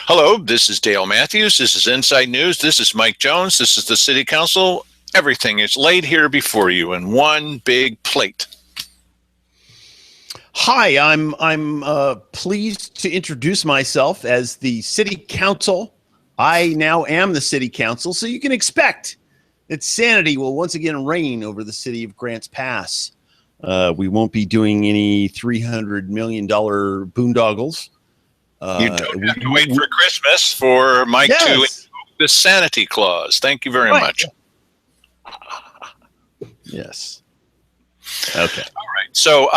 Hello, this is Dale Matthews. This is Inside News. This is Mike Jones. This is the City Council. Everything is laid here before you in one big plate. Hi, I'm pleased to introduce myself as the City Council. I now am the City Council, so you can expect that sanity will once again reign over the city of Grants Pass. We won't be doing any $300 million boondoggles. You don't have to wait for Christmas for Mike to invoke the sanity clause. Thank you very much. Yes. Okay. All right. So,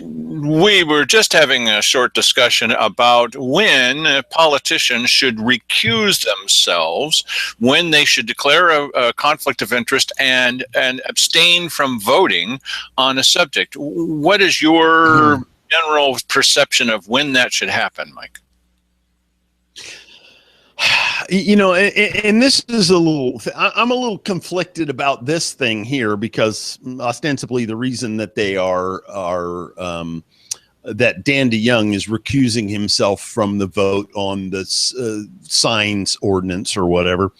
we were just having a short discussion about when politicians should recuse themselves, when they should declare a conflict of interest and abstain from voting on a subject. What is your general perception of when that should happen, Mike? You know, and this is I'm a little conflicted about this thing here because ostensibly the reason that they are that Dan DeYoung is recusing himself from the vote on the signs ordinance or whatever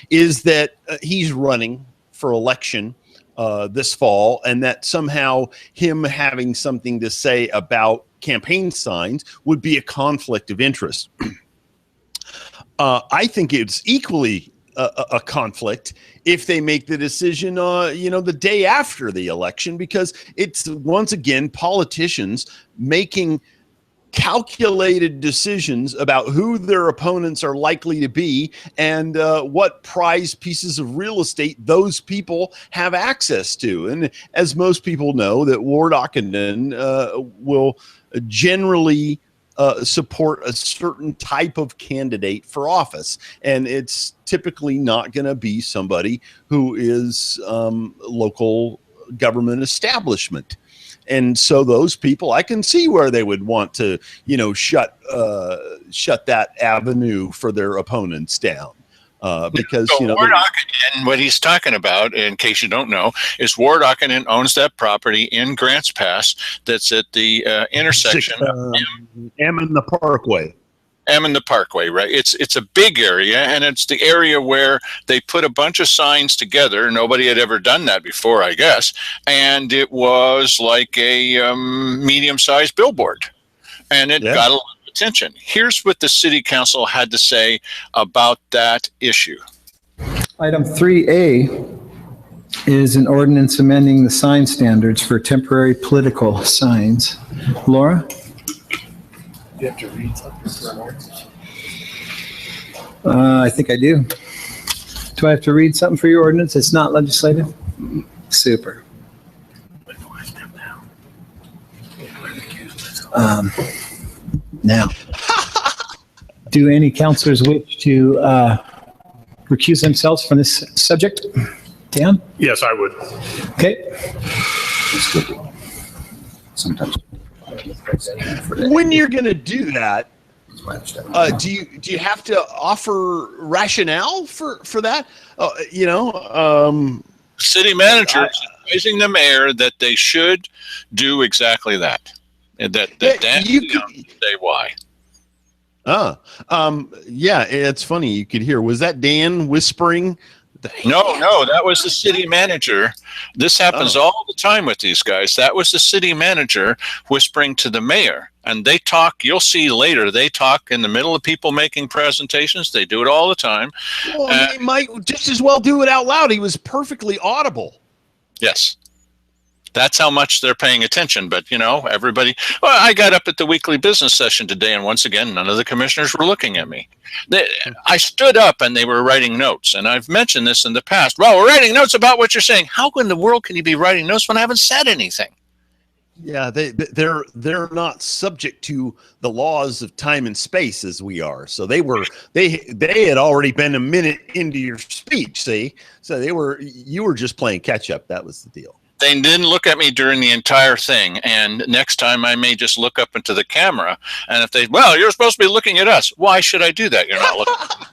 is that he's running for election this fall, and that somehow him having something to say about campaign signs would be a conflict of interest. I think it's equally a conflict if they make the decision, the day after the election, because it's once again politicians making calculated decisions about who their opponents are likely to be and what prize pieces of real estate those people have access to. And as most people know, that Ward Ockenden will generally support a certain type of candidate for office. And it's typically not going to be somebody who is local government establishment. And so those people, I can see where they would want to, shut that avenue for their opponents down. Because Ward Ockenden, what he's talking about, in case you don't know, is Ward Ockenden owns that property in Grants Pass that's at the intersection of M and the Parkway. M and the Parkway, right? It's a big area, and it's the area where they put a bunch of signs together. Nobody had ever done that before, I guess, and it was like a medium-sized billboard, and it got a lot of attention. Here's what the City Council had to say about that issue. Item 3A is an ordinance amending the sign standards for temporary political signs. Laura? You have to read something. I think I do. Do I have to read something for your ordinance? It's not legislative? Super. Now, do any counselors wish to recuse themselves from this subject? Dan? Yes, I would. Okay. Sometimes. When you're going to do that, do you have to offer rationale for that? City manager is advising the mayor that they should do exactly that, and that Dan you could say why. Yeah, it's funny. You could hear. Was that Dan whispering? No, that was the city manager. This happens all the time with these guys. That was the city manager whispering to the mayor. And they talk, you'll see later, they talk in the middle of people making presentations. They do it all the time. Well, they might just as well do it out loud. He was perfectly audible. Yes. That's how much they're paying attention. But, everybody, I got up at the weekly business session today, and once again, none of the commissioners were looking at me. I stood up and they were writing notes. And I've mentioned this in the past. Well, we're writing notes about what you're saying. How in the world can you be writing notes when I haven't said anything? Yeah, they're not subject to the laws of time and space as we are. So they had already been a minute into your speech, see? So you were just playing catch up. That was the deal. They didn't look at me during the entire thing. And next time I may just look up into the camera. And if you're supposed to be looking at us. Why should I do that? You're not looking.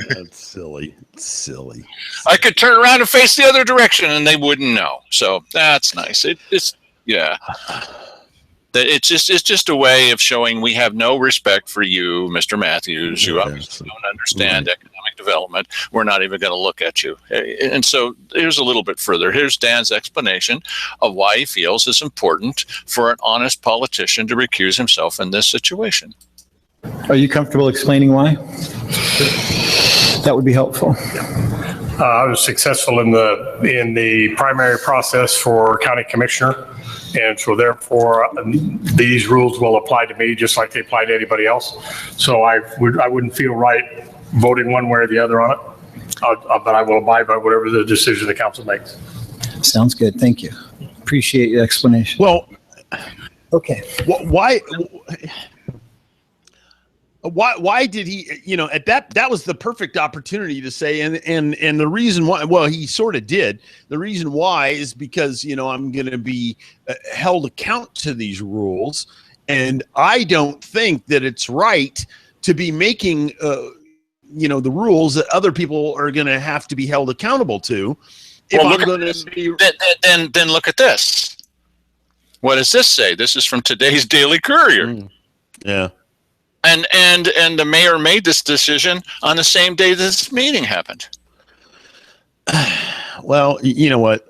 That's silly. It's silly. I could turn around and face the other direction and they wouldn't know. So that's nice. Yeah. That it's just a way of showing we have no respect for you, Mr. Matthews. You obviously don't understand economic development. We're not even going to look at you. And so here's a little bit further. Here's Dan's explanation of why he feels it's important for an honest politician to recuse himself in this situation. Are you comfortable explaining why? That would be helpful. I was successful in the primary process for county commissioner. And so therefore, these rules will apply to me just like they apply to anybody else. So I wouldn't feel right voting one way or the other on it, but I will abide by whatever the decision the council makes. Sounds good. Thank you. Appreciate your explanation. Well, okay. Why did he, at that was the perfect opportunity to say, and the reason why, well, he sort of did. The reason why is because, I'm going to be held account to these rules. And I don't think that it's right to be making, the rules that other people are going to have to be held accountable to. If Well, I'm going to be, then look at this. What does this say? This is from today's Daily Courier. Yeah. And the mayor made this decision on the same day this meeting happened. Well, you know what?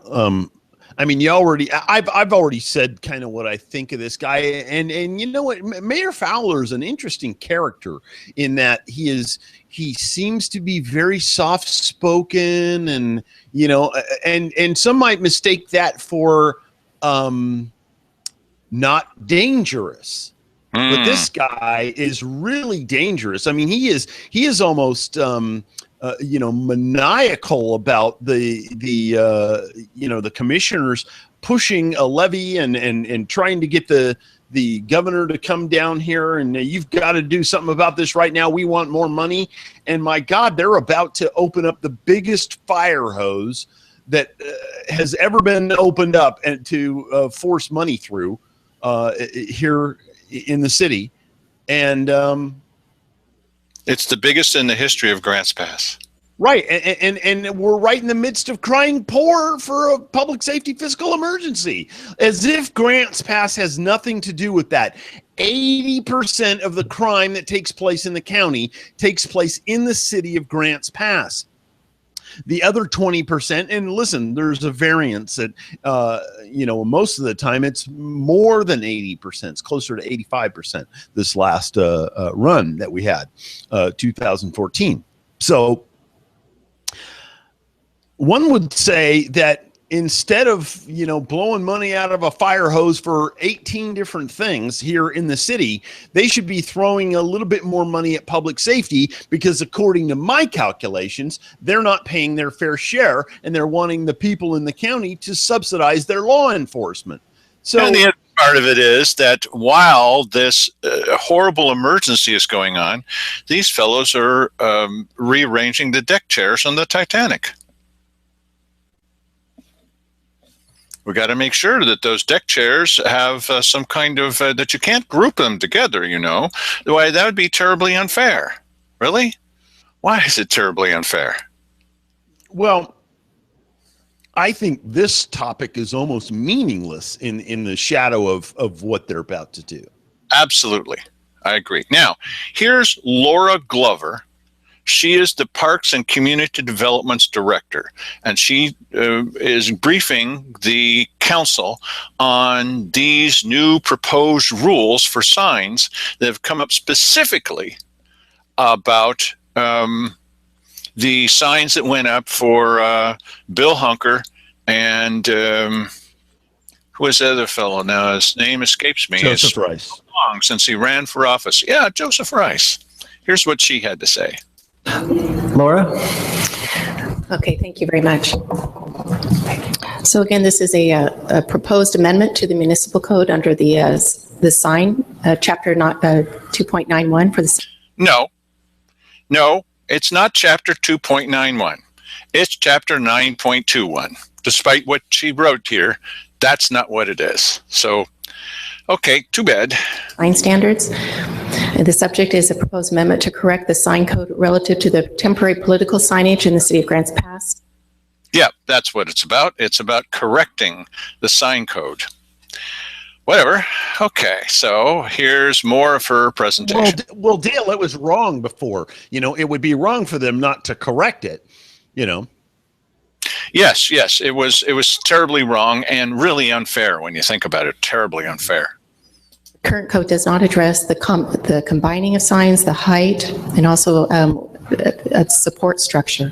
I've already said kind of what I think of this guy, and you know what? Mayor Fowler is an interesting character in that he seems to be very soft spoken, and and some might mistake that for not dangerous. But this guy is really dangerous. I mean, he is almost maniacal about the commissioners pushing a levy and trying to get the governor to come down here, and you've got to do something about this right now. We want more money. And my God, they're about to open up the biggest fire hose that has ever been opened up and to force money through here in the city. And it's the biggest in the history of Grants Pass. Right. And we're right in the midst of crying poor for a public safety fiscal emergency, as if Grants Pass has nothing to do with that. 80% of the crime that takes place in the county takes place in the city of Grants Pass. The other 20%, and listen, there's a variance that, most of the time it's more than 80%. It's closer to 85% this last run that we had, 2014. So one would say that instead of, blowing money out of a fire hose for 18 different things here in the city, they should be throwing a little bit more money at public safety, because according to my calculations, they're not paying their fair share, and they're wanting the people in the county to subsidize their law enforcement. So, and the other part of it is that while this horrible emergency is going on, these fellows are rearranging the deck chairs on the Titanic. We got to make sure that those deck chairs have some kind of, that you can't group them together, Why, that would be terribly unfair. Really? Why is it terribly unfair? Well, I think this topic is almost meaningless in the shadow of what they're about to do. Absolutely. I agree. Now, here's Laura Glover. She is the Parks and Community Development's director, and she is briefing the council on these new proposed rules for signs that have come up specifically about the signs that went up for Bill Hunker and who was the other fellow now? His name escapes me. Joseph Rice. So long since he ran for office. Yeah, Joseph Rice. Here's what she had to say. Laura? Okay, thank you very much. So again, this is a proposed amendment to the municipal code under the sign, chapter 2.91 for the. No, it's not chapter 2.91. It's chapter 9.21. Despite what she wrote here, that's not what it is. So, okay, too bad. Sign standards. The subject is a proposed amendment to correct the sign code relative to the temporary political signage in the city of Grants Pass. Yeah, that's what it's about. It's about correcting the sign code. whatever. Okay, so here's more of her presentation. Well, Dale, it was wrong before. It would be wrong for them not to correct it. Yes, it was terribly wrong and really unfair when you think about it. Terribly unfair. Current code does not address the combining of signs, the height, and also a support structure.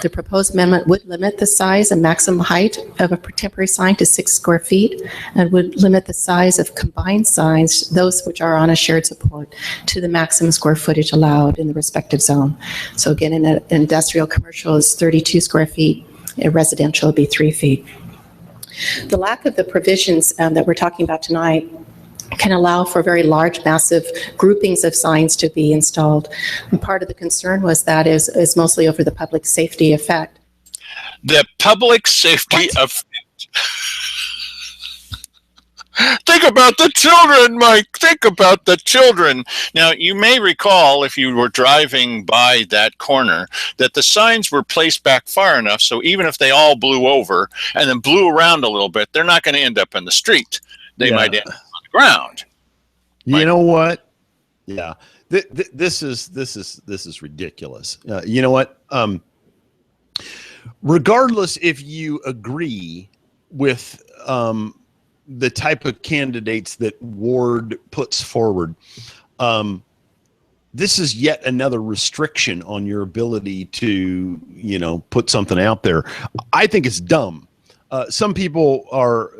The proposed amendment would limit the size and maximum height of a temporary sign to 6 square feet and would limit the size of combined signs, those which are on a shared support, to the maximum square footage allowed in the respective zone. So again, in an industrial commercial is 32 square feet, a residential would be 3 feet. The lack of the provisions that we're talking about tonight can allow for very large, massive groupings of signs to be installed. And part of the concern was that is mostly over the public safety effect. The public safety effect. Think about the children, Mike. Think about the children. Now, you may recall, if you were driving by that corner, that the signs were placed back far enough so even if they all blew over and then blew around a little bit, they're not going to end up in the street. They might end up on the ground. You know what? Yeah, this is ridiculous. You know what? Regardless if you agree with the type of candidates that Ward puts forward, this is yet another restriction on your ability to, put something out there. I think it's dumb. Some people are,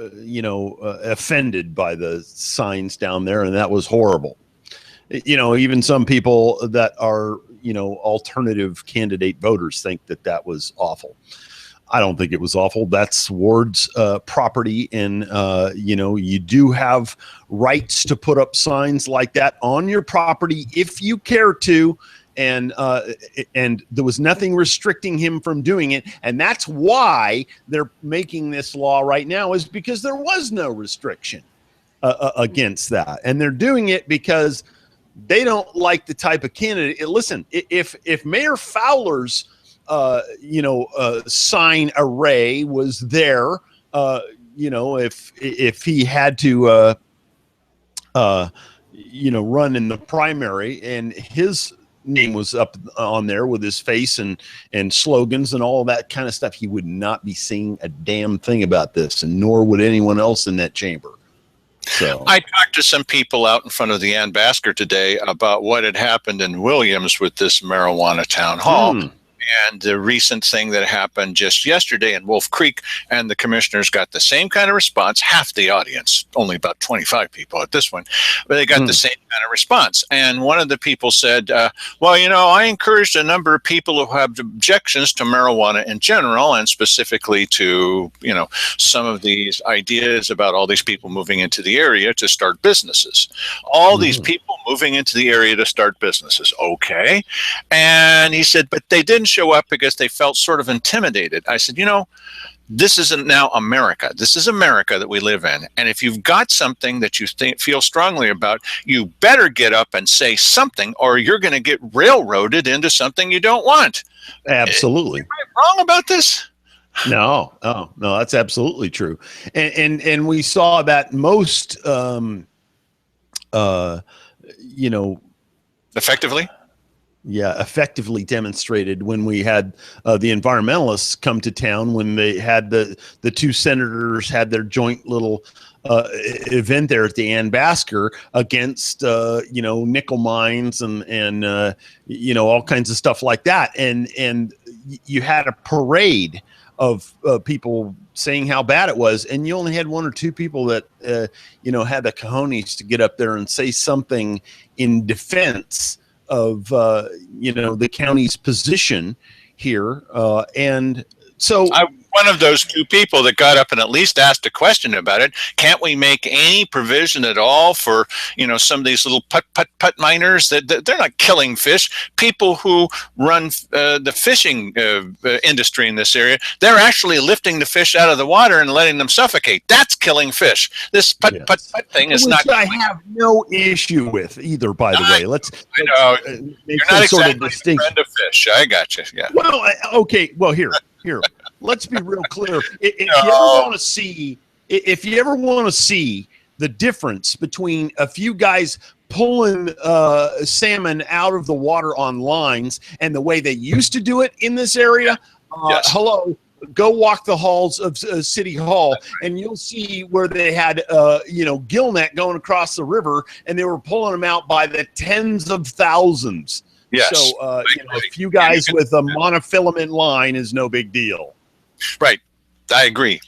offended by the signs down there, and that was horrible. Even some people that are, alternative candidate voters think that was awful. I don't think it was awful. That's Ward's property, and you do have rights to put up signs like that on your property if you care to, and there was nothing restricting him from doing it, and that's why they're making this law right now, is because there was no restriction against that, and they're doing it because they don't like the type of candidate. Listen, if Mayor Fowler's sign array was there, if he had to, run in the primary and his name was up on there with his face and slogans and all that kind of stuff, he would not be saying a damn thing about this, and nor would anyone else in that chamber. So I talked to some people out in front of the Ann Basker today about what had happened in Williams with this marijuana town hall. And the recent thing that happened just yesterday in Wolf Creek, and the commissioners got the same kind of response, half the audience, only about 25 people at this one, but they got the same kind of response. And one of the people said, I encouraged a number of people who have objections to marijuana in general, and specifically to, some of these ideas about all these people moving into the area to start businesses. All these people moving into the area to start businesses. Okay. And he said, but they didn't show up because they felt sort of intimidated. I said, this isn't now America. This is America that we live in. And if you've got something that you feel strongly about, you better get up and say something, or you're going to get railroaded into something you don't want. Absolutely. Am I wrong about this? No, that's absolutely true. And we saw that most, effectively. Yeah, effectively demonstrated when we had the environmentalists come to town, when they had the two senators had their joint little event there at the Ann Basker against nickel mines and all kinds of stuff like that, and you had a parade of people saying how bad it was, and you only had one or two people that had the cojones to get up there and say something in defense of the county's position here, and so one of those two people that got up and at least asked a question about it. Can't we make any provision at all for some of these little putt miners that they're not killing fish? People who run the fishing industry in this area, they're actually lifting the fish out of the water and letting them suffocate. That's killing fish. This putt thing is not. I have no issue with either. By the way, let's you're not exactly a friend of fish. I got you. Yeah. Well, okay. Well, here. Let's be real clear. If you ever want to see the difference between a few guys pulling salmon out of the water on lines and the way they used to do it in this area. Yes. Hello, go walk the halls of City Hall, and you'll see where they had, gill net going across the river, and they were pulling them out by the tens of thousands. Yes. So, a few guys with a monofilament line is no big deal. Right. I agree.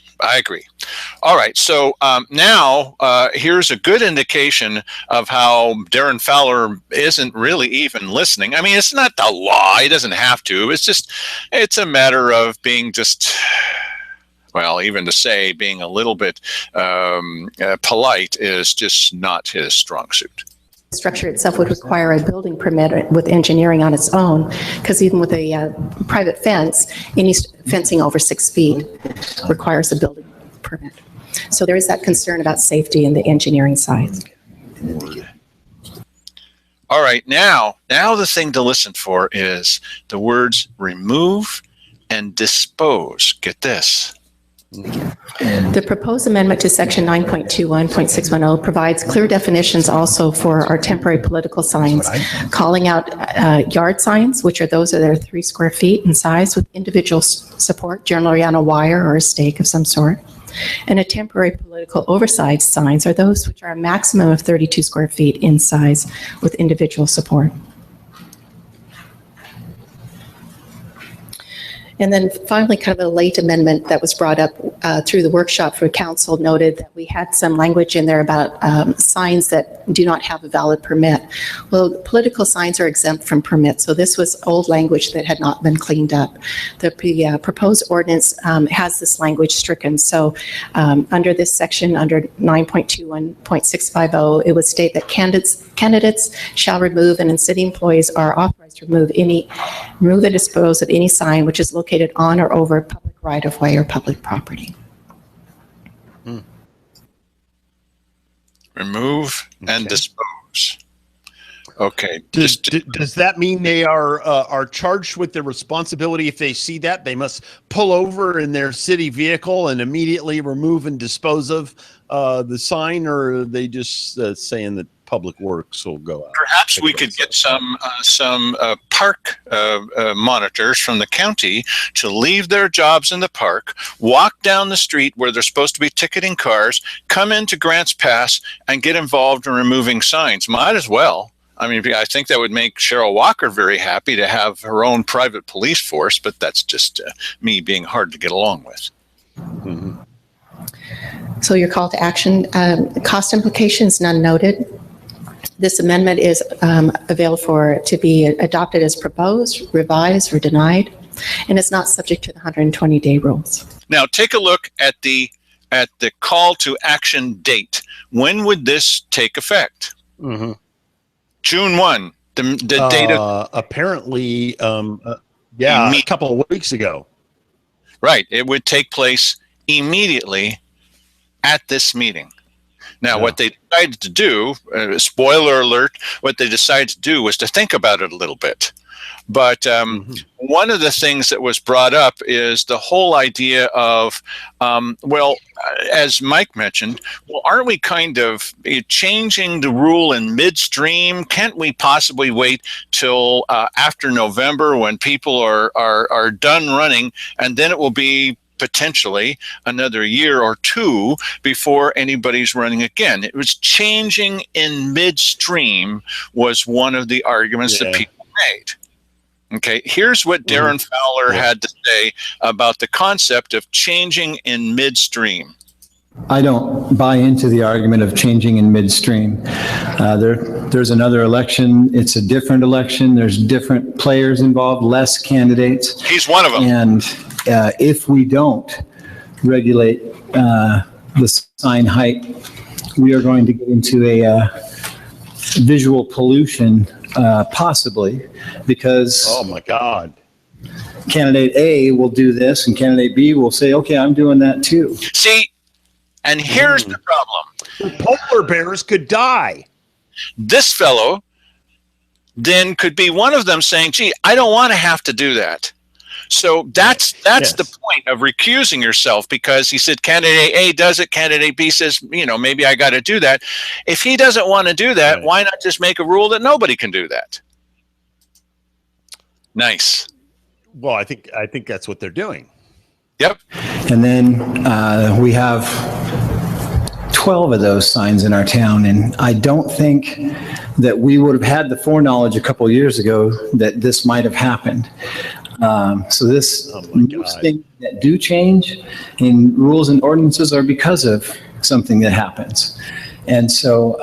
All right. So now here's a good indication of how Darren Fowler isn't really even listening. I mean, it's not the law. He doesn't have to. It's a matter of being just, well, even to say being a little bit polite is just not his strong suit. The structure itself would require a building permit with engineering on its own, because even with a private fence, any fencing over 6 feet requires a building permit. So there is that concern about safety in the engineering side. All right, now the thing to listen for is the words remove and dispose. Get this. The proposed amendment to section 9.21.610 provides clear definitions also for our temporary political signs, calling out yard signs, which are those that are 3 square feet in size with individual support, generally on a wire or a stake of some sort. And a temporary political oversized signs are those which are a maximum of 32 square feet in size with individual support. And then finally, kind of a late amendment that was brought up through the workshop for council noted that we had some language in there about signs that do not have a valid permit. Well, political signs are exempt from permits, so this was old language that had not been cleaned up. The proposed ordinance has this language stricken, so under this section, under 9.21.650, it would state that candidates shall remove, and city employees are authorized to remove and dispose of any sign which is located on or over public right-of-way or public property. Remove and dispose. Okay. Does that mean they are charged with the responsibility if they see that? They must pull over in their city vehicle and immediately remove and dispose of the sign, or are they just saying that Public Works will go out? Perhaps we could get some park monitors from the county to leave their jobs in the park, walk down the street where they're supposed to be ticketing cars, come into Grants Pass, and get involved in removing signs. Might as well. I mean, I think that would make Cheryl Walker very happy to have her own private police force, but that's just me being hard to get along with. Mm-hmm. So your call to action, cost implications, none noted. This amendment is available to be adopted as proposed, revised, or denied, and it's not subject to the 120-day rules. Now, take a look at the call to action date. When would this take effect? Mm-hmm. June 1, the date of... Apparently, a couple of weeks ago. Right. It would take place immediately at this meeting. Now, what they decided to do, spoiler alert, what they decided to do was to think about it a little bit. But one of the things that was brought up is the whole idea of, as Mike mentioned, well, aren't we kind of changing the rule in midstream? Can't we possibly wait till after November when people are done running, and then it will be potentially another year or two before anybody's running again? It was changing in midstream was one of the arguments that people made. Okay, here's what Darren Fowler had to say about the concept of changing in midstream. I don't buy into the argument of changing in midstream. There's another election. It's a different election. There's different players involved, less candidates. He's one of them. And if we don't regulate the sign height, we are going to get into a visual pollution, possibly, because oh my God, candidate A will do this and candidate B will say, okay, I'm doing that too. See, and here's the problem. Polar bears could die. This fellow then could be one of them saying, gee, I don't want to have to do that. So that's Yes. the point of recusing yourself, because he said candidate A does it, candidate B says, maybe I got to do that. If he doesn't want to do that, Right. why not just make a rule that nobody can do that? Nice. Well, I think that's what they're doing. Yep. And then we have 12 of those signs in our town, and I don't think that we would have had the foreknowledge a couple of years ago that this might have happened. So this, most things that do change in rules and ordinances are because of something that happens. And so,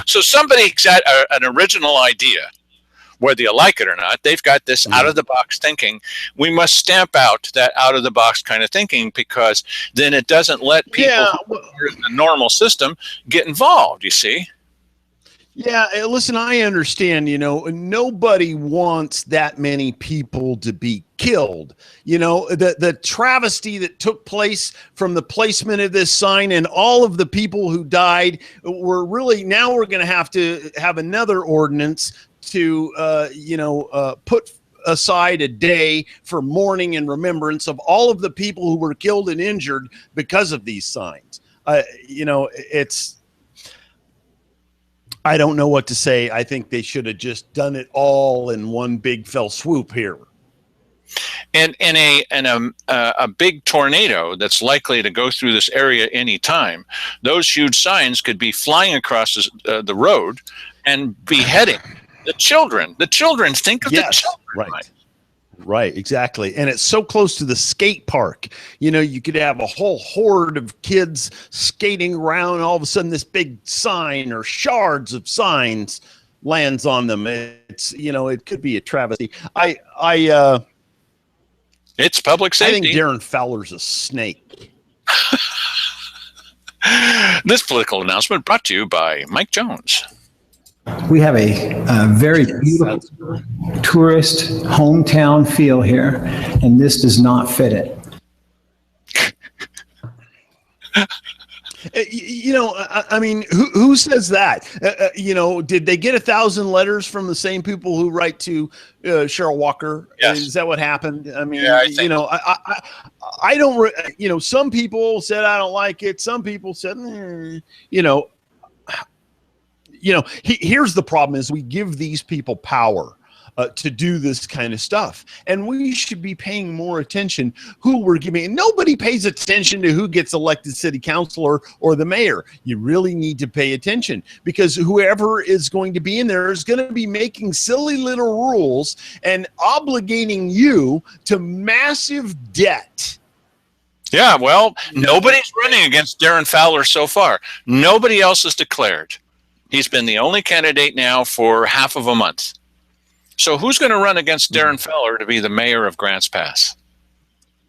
So somebody's got an original idea, whether you like it or not. They've got this out of the box thinking. We must stamp out that out of the box kind of thinking, because then it doesn't let people who are in the normal system get involved, you see? Yeah, listen, I understand, nobody wants that many people to be killed. The travesty that took place from the placement of this sign and all of the people who died, we're going to have another ordinance to, put aside a day for mourning and remembrance of all of the people who were killed and injured because of these signs. I don't know what to say. I think they should have just done it all in one big fell swoop here. And in a big tornado that's likely to go through this area anytime, those huge signs could be flying across the road and beheading the children. The children, think of the children. Right, exactly. And it's so close to the skate park. You could have a whole horde of kids skating around. All of a sudden, this big sign or shards of signs lands on them. It's, it could be a travesty. It's public safety. I think Darren Fowler's a snake. This political announcement brought to you by Mike Jones. we have a very beautiful tourist hometown feel here, and this does not fit it. I mean, who says that? Did they get 1,000 letters from the same people who write to Cheryl Walker? Yes. Is that what happened? I mean, Yeah, I think I don't, some people said, I don't like it. Some people said, here's the problem is we give these people power to do this kind of stuff. And we should be paying more attention who we're giving. Nobody pays attention to who gets elected city councilor or the mayor. You really need to pay attention because whoever is going to be in there is going to be making silly little rules and obligating you to massive debt. Yeah, well, nobody's running against Darren Fowler so far. Nobody else has declared. He's been the only candidate now for half of a month. So who's going to run against Darren Fowler to be the mayor of Grants Pass?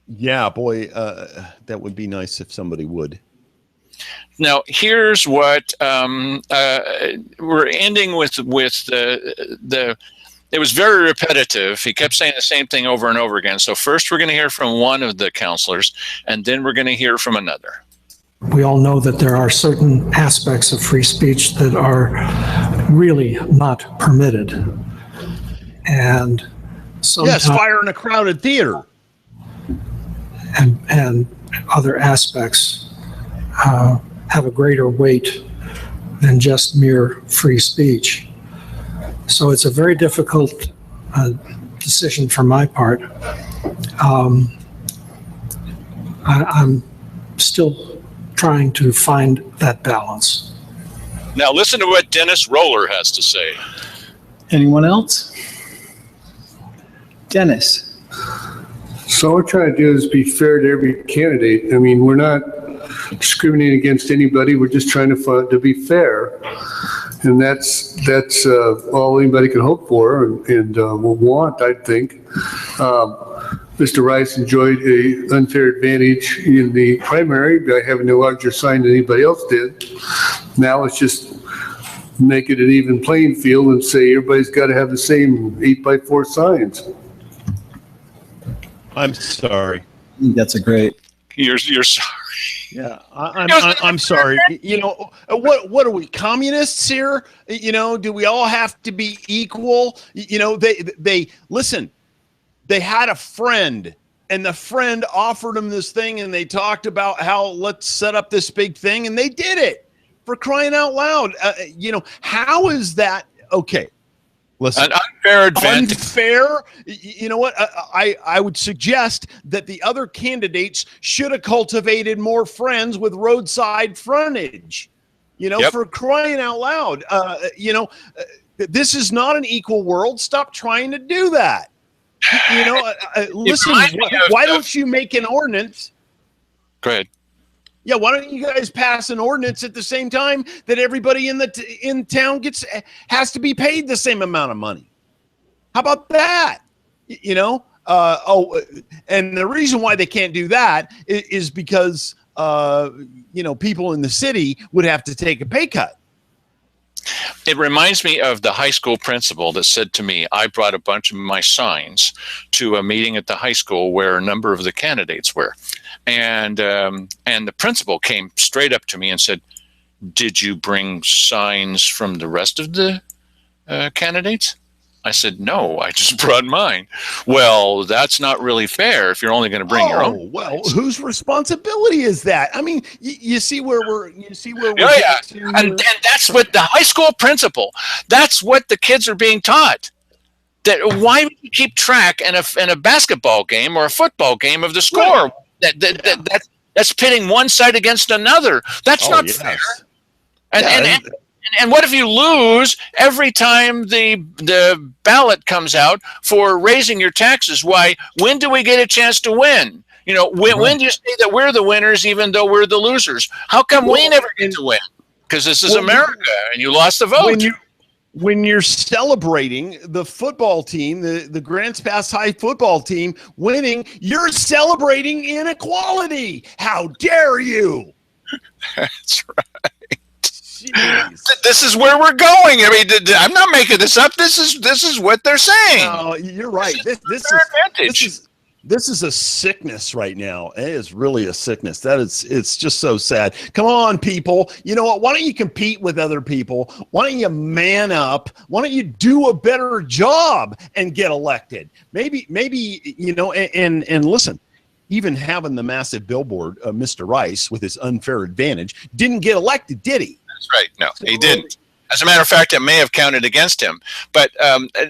Yeah, boy, that would be nice if somebody would. Now, here's what we're ending with the. It was very repetitive. He kept saying the same thing over and over again. So first we're going to hear from one of the counselors, and then we're going to hear from another. We all know that there are certain aspects of free speech that are really not permitted. And sometimes, yes, fire in a crowded theater. and other aspects have a greater weight than just mere free speech. So it's a very difficult decision for my part. I'm still trying to find that balance. Now listen to what Dennis Roller has to say. Anyone else? Dennis. So all we're trying to do is be fair to every candidate. I mean, we're not discriminating against anybody. We're just trying to be fair. And that's all anybody can hope for and will want, I think. Mr. Rice enjoyed an unfair advantage in the primary by having a larger sign than anybody else did. Now let's just make it an even playing field and say everybody's got to have the same 8x4 signs. I'm sorry. I think that's a great. You're sorry. Yeah, I'm sorry. What are we, communists here? Do we all have to be equal? They listen. They had a friend and the friend offered them this thing, and they talked about how let's set up this big thing, and they did it, for crying out loud. How is that okay? Listen, An unfair advantage. unfair. You know what? I would suggest that the other candidates should have cultivated more friends with roadside frontage. Yep. For crying out loud. This is not an equal world. Stop trying to do that. Listen. Why don't you make an ordinance? Go ahead. Yeah, why don't you guys pass an ordinance at the same time that everybody in town has to be paid the same amount of money? How about that? And the reason why they can't do that is because people in the city would have to take a pay cut. It reminds me of the high school principal that said to me, I brought a bunch of my signs to a meeting at the high school where a number of the candidates were. And the principal came straight up to me and said, did you bring signs from the rest of the candidates? I said, no, I just brought mine. Well, that's not really fair if you're only going to bring your own. Well, whose responsibility is that? I mean, you see where we're. Yeah. And that's what the high school principal. That's what the kids are being taught. That why would you keep track in a basketball game or a football game of the score? Right. That's pitting one side against another. That's not fair. And what if you lose every time the ballot comes out for raising your taxes? Why? When do we get a chance to win? When do you say that we're the winners even though we're the losers? How come we never get to win? Because this is America and you lost the vote. When you're celebrating the football team, the Grants Pass High football team winning, you're celebrating inequality. How dare you? That's right. Jeez. This is where we're going. I mean, I'm not making this up. This is what they're saying. No, you're right. This is a sickness right now. It is really a sickness. It's just so sad. Come on, people. You know what? Why don't you compete with other people? Why don't you man up? Why don't you do a better job and get elected? Maybe, and listen, even having the massive billboard, Mr. Rice with his unfair advantage didn't get elected, did he? That's right. No, he didn't. As a matter of fact, it may have counted against him. But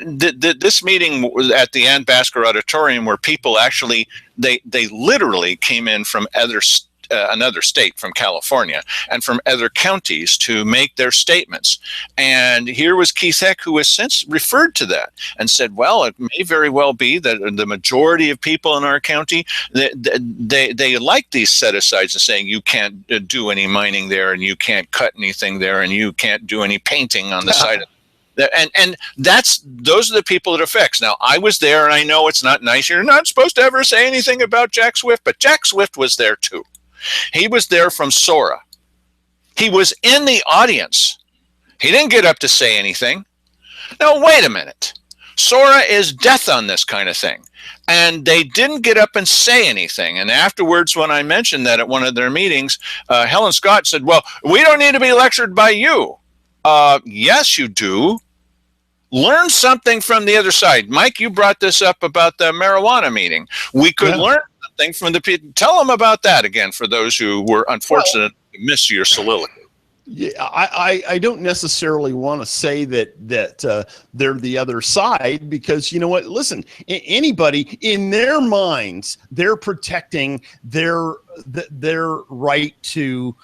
this meeting was at the Ann Basker Auditorium where people actually, they literally came in from another state, from California, and from other counties to make their statements. And here was Keith Heck, who has since referred to that and said, well, it may very well be that the majority of people in our county, they like these set-asides and saying you can't do any mining there and you can't cut anything there and you can't do any painting on the side of and those are the people it affects. Now, I was there and I know it's not nice. You're not supposed to ever say anything about Jack Swift, but Jack Swift was there too. He was there from Sora. He was in the audience. He didn't get up to say anything. Now, wait a minute. Sora is death on this kind of thing. And they didn't get up and say anything. And afterwards, when I mentioned that at one of their meetings, Helen Scott said, well, we don't need to be lectured by you. Yes, you do. Learn something from the other side. Mike, you brought this up about the marijuana meeting. We could learn something from the people. Tell them about that again for those who were unfortunate to miss your soliloquy. Yeah, I don't necessarily want to say that they're the other side, because you know what? Listen, anybody in their minds, they're protecting their right to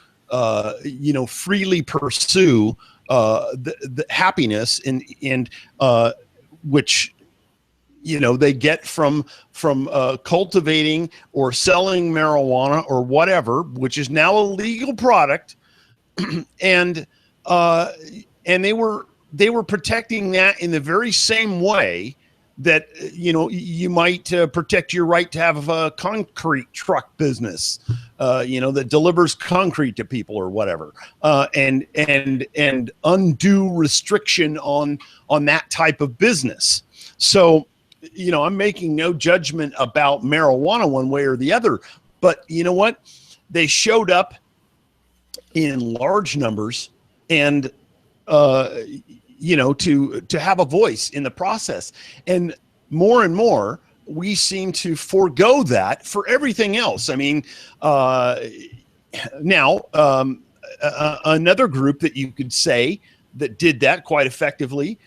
freely pursue the happiness and which they get from cultivating or selling marijuana or whatever, which is now a legal product. And they were protecting that in the very same way that you might protect your right to have a concrete truck business, that delivers concrete to people or whatever, and undue restriction on that type of business. So, I'm making no judgment about marijuana one way or the other, but you know what? They showed up in large numbers and to have a voice in the process. And more we seem to forego that for everything else. I mean, now another group that you could say that did that quite effectively.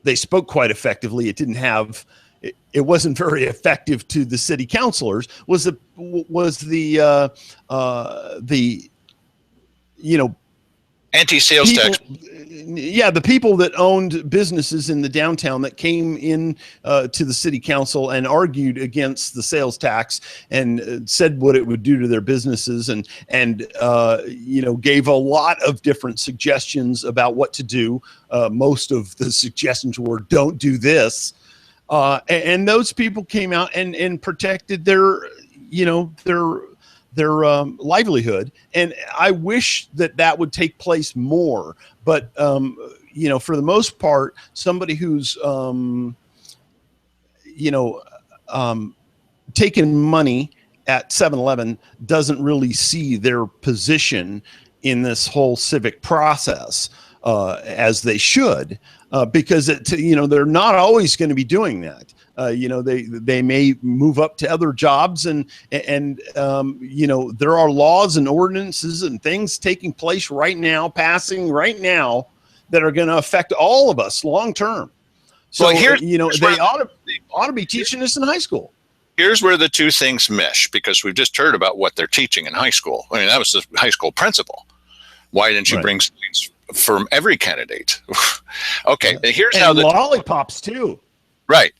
They spoke quite effectively. It didn't have. It wasn't very effective to the city councilors. Was the anti-sales tax. Yeah, the people that owned businesses in the downtown that came in to the city council and argued against the sales tax and said what it would do to their businesses and gave a lot of different suggestions about what to do. Most of the suggestions were don't do this. And those people came out and protected their livelihood. And I wish that would take place more. But, for the most part, somebody who's, taking money at 7-Eleven doesn't really see their position in this whole civic process as they should, because they're not always going to be doing that. They may move up to other jobs and there are laws and ordinances and things taking place right now, passing right now, that are going to affect all of us long term. So they ought to be teaching this in high school. Here's where the two things mesh, because we've just heard about what they're teaching in high school. I mean, that was the high school principal. Why didn't you bring students from every candidate? Okay, here's how the lollipops too. Right.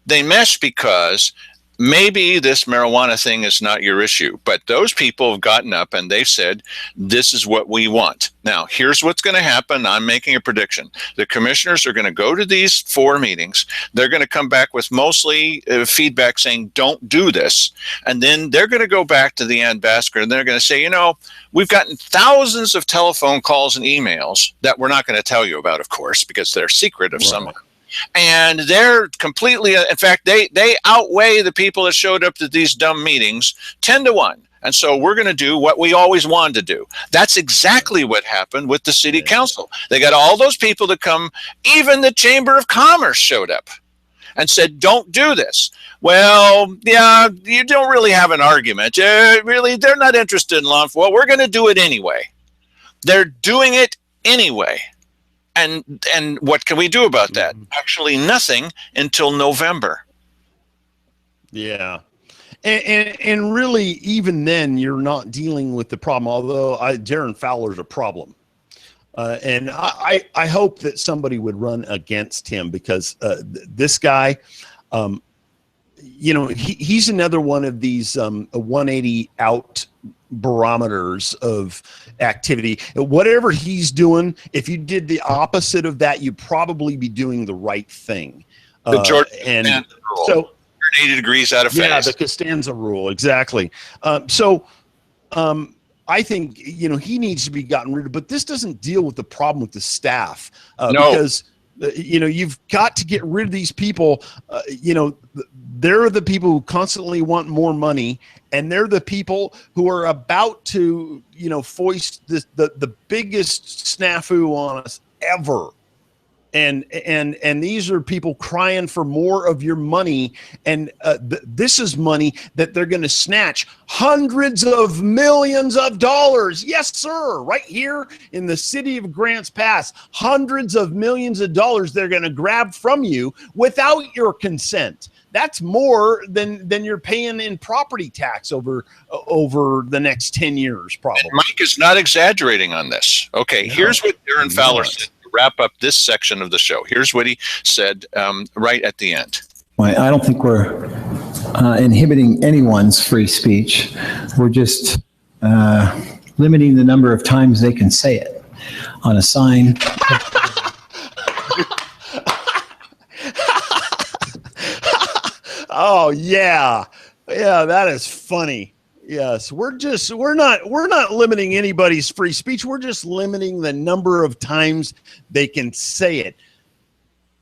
They mesh because maybe this marijuana thing is not your issue, but those people have gotten up and they've said, this is what we want. Now, here's what's going to happen. I'm making a prediction. The commissioners are going to go to these 4 meetings. They're going to come back with mostly feedback saying, don't do this. And then they're going to go back to the ambassador and they're going to say, we've gotten thousands of telephone calls and emails that we're not going to tell you about, of course, because they're secret of someone. And they're completely, in fact, they outweigh the people that showed up to these dumb meetings 10-1. And so we're going to do what we always wanted to do. That's exactly what happened with the city council. They got all those people to come. Even the Chamber of Commerce showed up and said, don't do this. Well, yeah, you don't really have an argument. Really, they're not interested in law enforcement. Well, we're going to do it anyway. They're doing it anyway. And what can we do about that? Actually, nothing until November. Yeah. And really, even then, you're not dealing with the problem, although Darren Fowler's a problem. And I hope that somebody would run against him because this guy, he's another one of these 180 out barometers of activity. Whatever he's doing, if you did the opposite of that, you'd probably be doing the right thing. The George and rule. So 80 degrees out of phase. Yeah, the Costanza rule, exactly. I think he needs to be gotten rid of, but this doesn't deal with the problem with the staff because you've got to get rid of these people. They're the people who constantly want more money, and they're the people who are about to, foist the biggest snafu on us ever. And these are people crying for more of your money, and this is money that they're going to snatch hundreds of millions of dollars. Yes, sir, right here in the city of Grants Pass, hundreds of millions of dollars they're going to grab from you without your consent. That's more than you're paying in property tax over the next 10 years, probably. And Mike is not exaggerating on this. Okay, here's what Darren Fowler said. Wrap up this section of the show. Here's what he said right at the end. I don't think we're inhibiting anyone's free speech. We're just limiting the number of times they can say it on a sign. Oh yeah, that is funny. Yes, we're not limiting anybody's free speech. We're just limiting the number of times they can say it.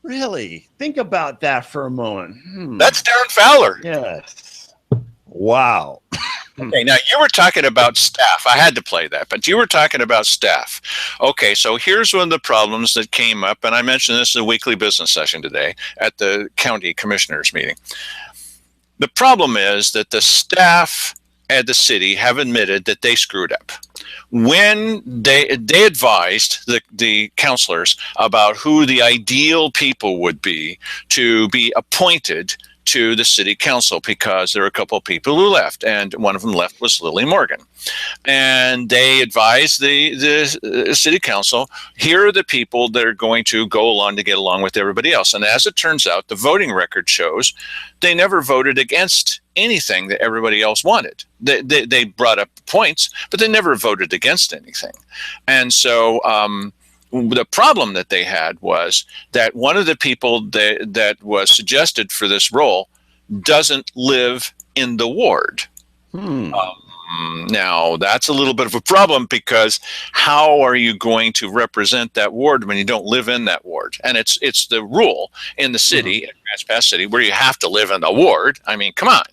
Really, think about that for a moment. That's Darren Fowler. Yes. Wow. Okay, now you were talking about staff. I had to play that, but you were talking about staff. Okay, so here's one of the problems that came up, and I mentioned this in a weekly business session today at the county commissioners meeting. The problem is that the staff at the city have admitted that they screwed up. When they advised the councilors about who the ideal people would be to be appointed to the city council, because there are a couple of people who left, and one of them left was Lily Morgan. And they advised the city council, here are the people that are going to go along to get along with everybody else. And as it turns out, the voting record shows they never voted against anything that everybody else wanted. They brought up points, but they never voted against anything. And so the problem that they had was that one of the people that was suggested for this role doesn't live in the ward. Now, that's a little bit of a problem, because how are you going to represent that ward when you don't live in that ward? And it's the rule in the city, in Grants Pass City, where you have to live in the ward. I mean, come on.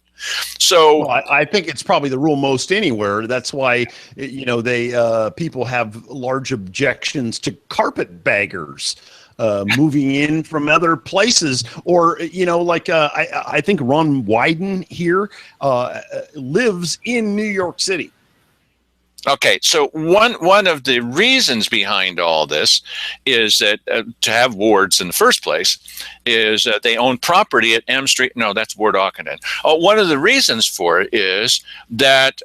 So well, I think it's probably the rule most anywhere. That's why, you know, people have large objections to carpetbaggers moving in from other places, or, you know, like I think Ron Wyden here lives in New York City. Okay, so one of the reasons behind all this is that to have wards in the first place is that they own property at M Street. No, that's Ward Ockenden. One of the reasons for it is that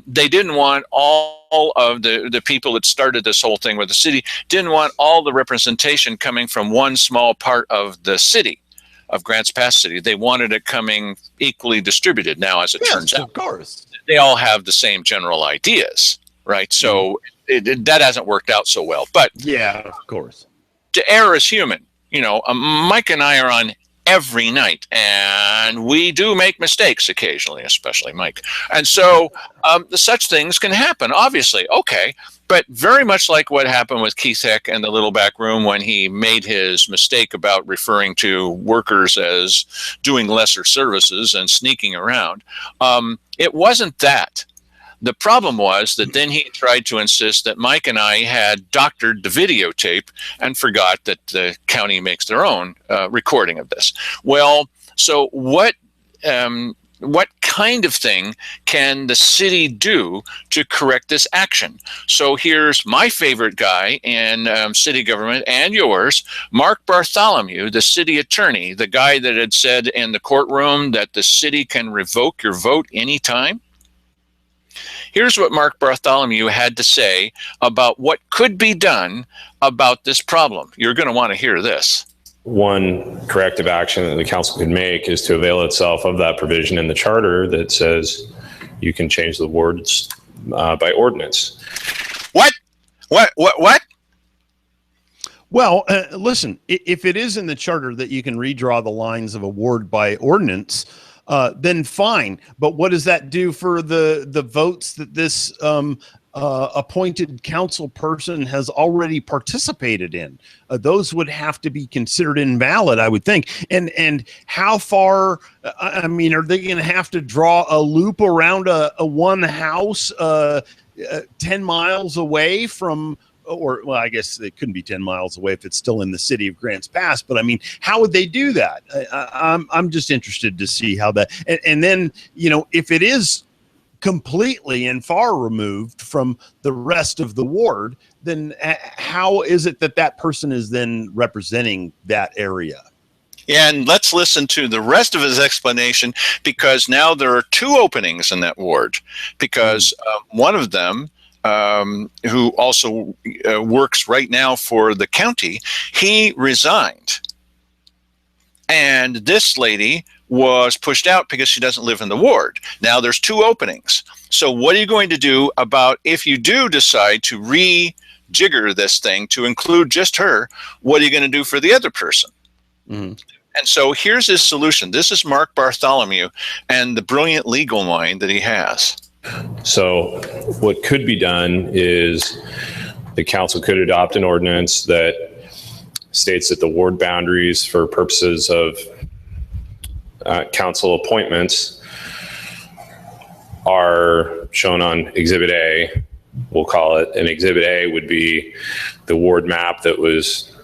they didn't want all of the people that started this whole thing with the city, didn't want all the representation coming from one small part of the city, of Grants Pass City. They wanted it coming equally distributed. Now, as it turns out, of course, they all have the same general ideas, right? So that hasn't worked out so well. But yeah, of course, to err is human. You know, Mike and I are on every night, and we do make mistakes occasionally, especially Mike. And so such things can happen, obviously. Okay. But very much like what happened with Keith Heck and the Little Back Room when he made his mistake about referring to workers as doing lesser services and sneaking around, it wasn't that. The problem was that then he tried to insist that Mike and I had doctored the videotape and forgot that the county makes their own recording of this. Well, so what kind of thing can the city do to correct this action? So here's my favorite guy in city government and yours, Mark Bartholomew, the city attorney, the guy that had said in the courtroom that the city can revoke your vote anytime. Here's what Mark Bartholomew had to say about what could be done about this problem. You're going to want to hear this. One corrective action that the council could make is to avail itself of that provision in the charter that says you can change the wards by ordinance. What? Well, listen, if it is in the charter that you can redraw the lines of a ward by ordinance, then fine. But what does that do for the votes that this appointed council person has already participated in? Those would have to be considered invalid, I would think. And how far, I mean, are they going to have to draw a loop around a one house 10 miles away from, or, well, I guess it couldn't be 10 miles away if it's still in the city of Grants Pass, but I mean, how would they do that? I'm just interested to see how that, and then, you know, if it is completely and far removed from the rest of the ward, then how is it that that person is then representing that area? And let's listen to the rest of his explanation, because now there are two openings in that ward, because one of them, who also works right now for the county, he resigned. And this lady was pushed out because she doesn't live in the ward. Now there's two openings. So what are you going to do about, if you do decide to rejigger this thing to include just her, what are you going to do for the other person? And so here's his solution. This is Mark Bartholomew and the brilliant legal mind that he has. So what could be done is the council could adopt an ordinance that states that the ward boundaries for purposes of council appointments are shown on Exhibit A, we'll call it. And Exhibit A would be the ward map that was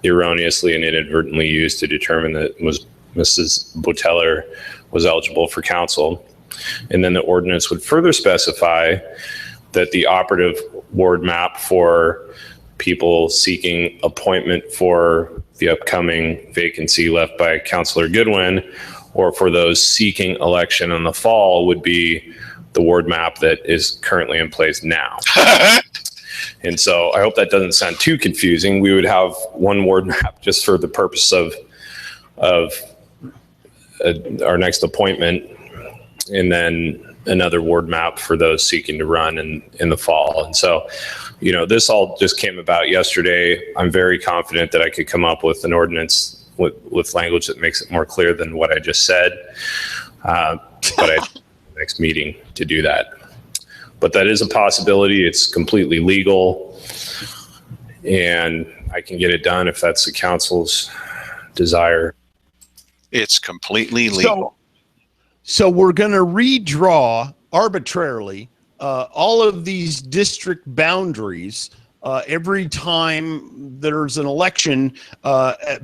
erroneously and inadvertently used to determine that Mrs. Boteller was eligible for council. And then the ordinance would further specify that the operative ward map for people seeking appointment for the upcoming vacancy left by Councillor Goodwin, or for those seeking election in the fall, would be the ward map that is currently in place now. And so I hope that doesn't sound too confusing. We would have one ward map just for the purpose of our next appointment, and then another ward map for those seeking to run in the fall. And so, you know, this all just came about yesterday. I'm very confident that I could come up with an ordinance with language that makes it more clear than what I just said. But I next meeting to do that. But that is a possibility. It's completely legal, and I can get it done if that's the council's desire. It's completely legal. So we're going to redraw arbitrarily all of these district boundaries every time there's an election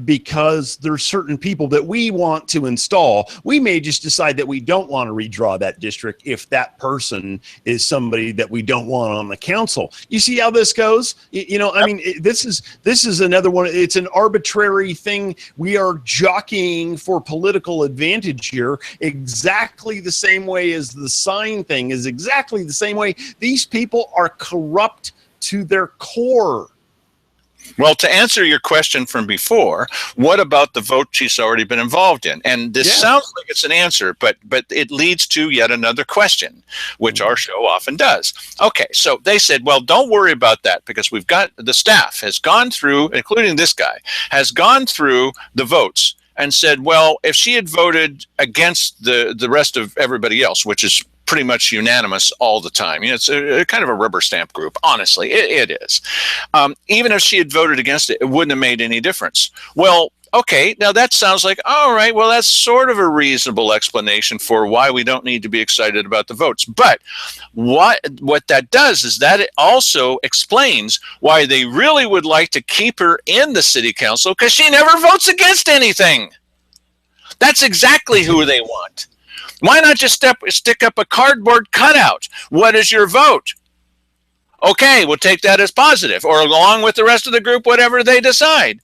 because there's certain people that we want to install. We may just decide that we don't want to redraw that district if that person is somebody that we don't want on the council. You see how this goes? You know, I mean, this is another one. It's an arbitrary thing. We are jockeying for political advantage here, exactly the same way as the sign thing is exactly the same way. These people are corrupt to their core. Well, to answer your question from before, what about the vote she's already been involved in? And this sounds like it's an answer, but it leads to yet another question, which our show often does. Okay, so they said, well, don't worry about that because we've got the staff has gone through, including this guy, has gone through the votes and said, well, if she had voted against the rest of everybody else, which is pretty much unanimous all the time. You know, it's a kind of a rubber stamp group. Honestly, it is. Even if she had voted against it, it wouldn't have made any difference. Well, okay, now that sounds like, all right, well, that's sort of a reasonable explanation for why we don't need to be excited about the votes. But what that does is that it also explains why they really would like to keep her in the city council, because she never votes against anything. That's exactly who they want. Why not just stick up a cardboard cutout? What is your vote? Okay, we'll take that as positive, or along with the rest of the group, whatever they decide.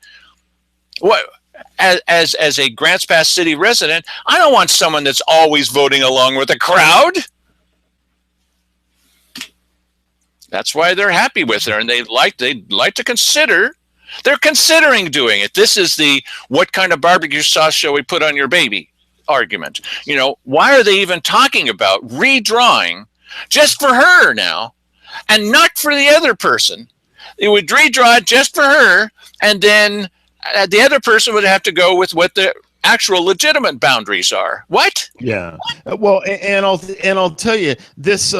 What, as a Grants Pass city resident, I don't want someone that's always voting along with the crowd. That's why they're happy with her, and they'd like to consider. They're considering doing it. This is the what kind of barbecue sauce shall we put on your baby argument. You know, why are they even talking about redrawing just for her now and not for the other person? They would redraw it just for her, and then the other person would have to go with what the actual legitimate boundaries are. What? Yeah. Well, and I'll tell you this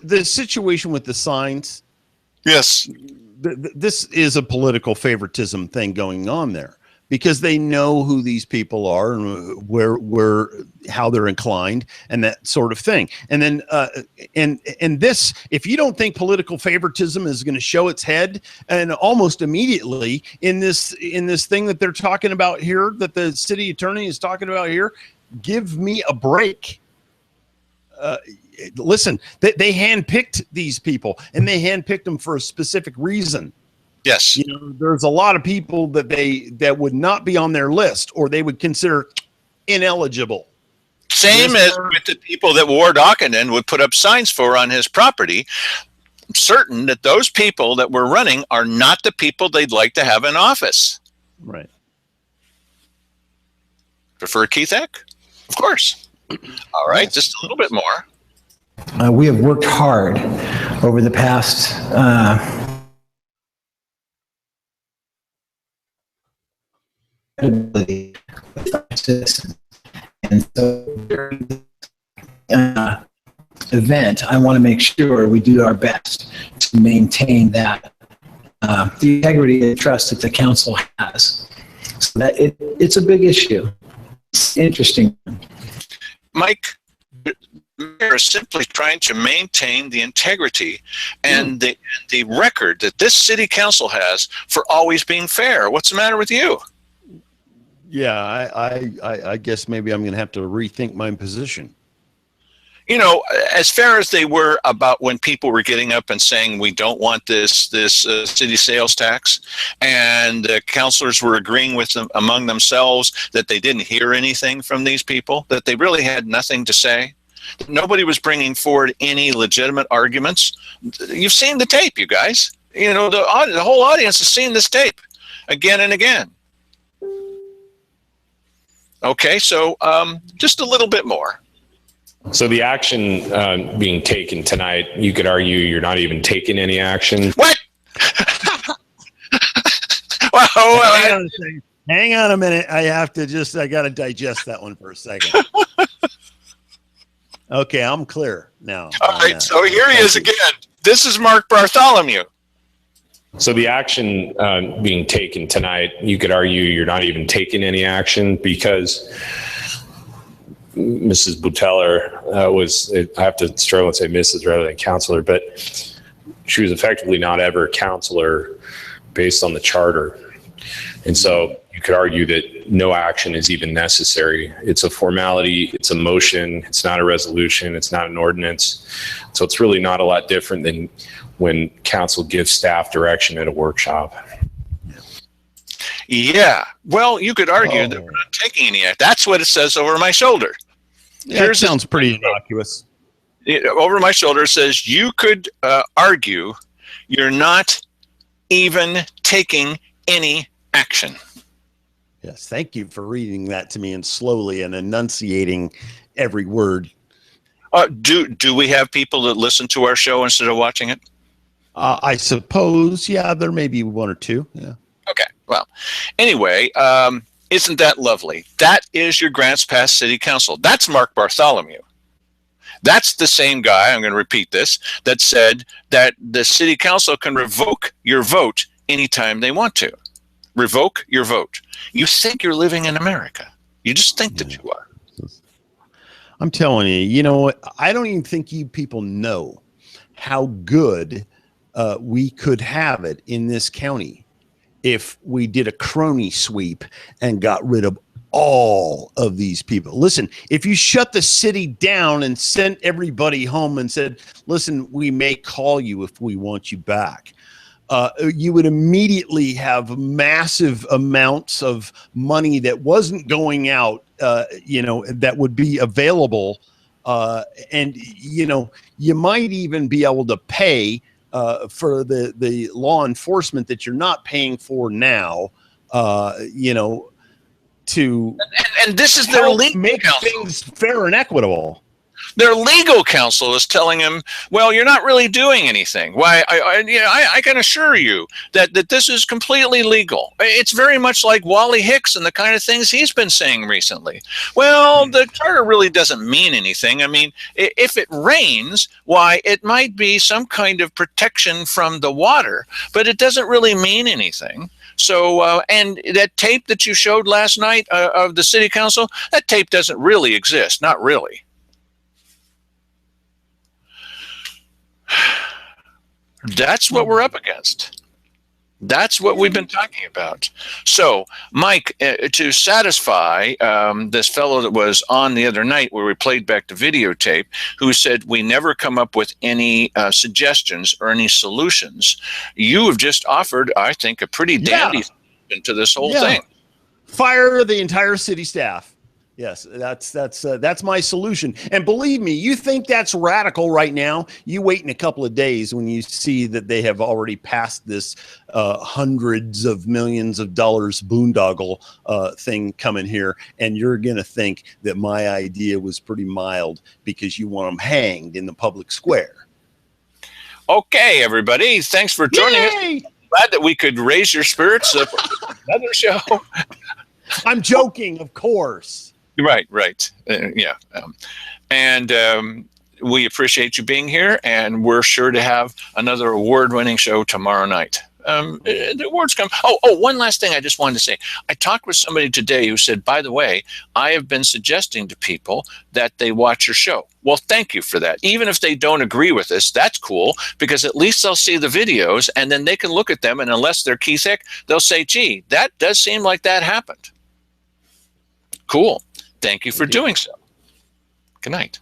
this situation with the signs. Yes. This is a political favoritism thing going on there, because they know who these people are and where how they're inclined and that sort of thing. And then and this, if you don't think political favoritism is going to show its head, and almost immediately in this thing that they're talking about here, that the city attorney is talking about here, give me a break. Listen, they handpicked these people, and they handpicked them for a specific reason. Yes. You know, there's a lot of people that would not be on their list, or they would consider ineligible. Same as with the people that Ward Ockenden would put up signs for on his property. I'm certain that those people that were running are not the people they'd like to have in office. Right. Prefer Keith Eck? Of course. All right, just a little bit more. We have worked hard over the past citizens. And so during the event, I want to make sure we do our best to maintain that the integrity and trust that the council has. So that it's a big issue. It's interesting. Mike, the mayor is simply trying to maintain the integrity and the record that this city council has for always being fair. What's the matter with you? Yeah, I guess maybe I'm going to have to rethink my position. You know, as fair as they were about when people were getting up and saying we don't want this city sales tax, and councilors were agreeing with them among themselves that they didn't hear anything from these people, that they really had nothing to say. Nobody was bringing forward any legitimate arguments. You've seen the tape, you guys. You know, the whole audience has seen this tape again and again. Okay, so just a little bit more. So the action being taken tonight, you could argue you're not even taking any action. What? Well, hang on a minute. I got to digest that one for a second. Okay, I'm clear now. All right, so here he is again. This is Mark Bartholomew. So the action being taken tonight, you could argue you're not even taking any action because Mrs. Buteller I have to struggle and say Mrs. rather than counselor, but she was effectively not ever a counselor based on the charter. And so you could argue that no action is even necessary. It's a formality, it's a motion, it's not a resolution, it's not an ordinance. So it's really not a lot different than when council gives staff direction at a workshop. Yeah, well, you could argue that we're not taking any action. That's what it says over my shoulder. Yeah, it sounds pretty innocuous. Over my shoulder it says you could argue you're not even taking any action. Yes, thank you for reading that to me and slowly and enunciating every word. Do we have people that listen to our show instead of watching it? I suppose, yeah, there may be one or two. Yeah. Okay. Well, anyway, isn't that lovely? That is your Grants Pass City Council. That's Mark Bartholomew. That's the same guy, I'm going to repeat this, that said that the city council can revoke your vote anytime they want to. Revoke your vote. You think you're living in America. You just think that you are. I'm telling you, you know, I don't even think you people know how good we could have it in this county if we did a crony sweep and got rid of all of these people. Listen, if you shut the city down and sent everybody home and said, listen, we may call you if we want you back, you would immediately have massive amounts of money that wasn't going out, that would be available. And, you might even be able to pay for the law enforcement that you're not paying for now, to and this is their legal make counsel. Things fair and equitable. Their legal counsel is telling him, well, you're not really doing anything. Why? I can assure you that this is completely legal. It's very much like Wally Hicks and the kind of things he's been saying recently. Well, the charter really doesn't mean anything. I mean, if it rains, why, it might be some kind of protection from the water, but it doesn't really mean anything. So, and that tape that you showed last night of the city council, that tape doesn't really exist. Not really. That's what we're up against. That's what we've been talking about. So, Mike, to satisfy this fellow that was on the other night where we played back the videotape, who said we never come up with any suggestions or any solutions, you have just offered, I think, a pretty dandy solution to this whole thing. Fire the entire city staff. Yes, that's my solution. And believe me, you think that's radical right now, you wait in a couple of days when you see that they have already passed this hundreds of millions of dollars boondoggle thing coming here, and you're going to think that my idea was pretty mild because you want them hanged in the public square. Okay, everybody, thanks for joining us. Glad that we could raise your spirits for another show. I'm joking, of course. Right. And we appreciate you being here, and we're sure to have another award-winning show tomorrow night. the awards come. Oh, one last thing I just wanted to say. I talked with somebody today who said, by the way, I have been suggesting to people that they watch your show. Well, thank you for that. Even if they don't agree with us, that's cool, because at least they'll see the videos and then they can look at them. And unless they're Keithick, they'll say, gee, that does seem like that happened. Cool. Thank you for doing so. Good night.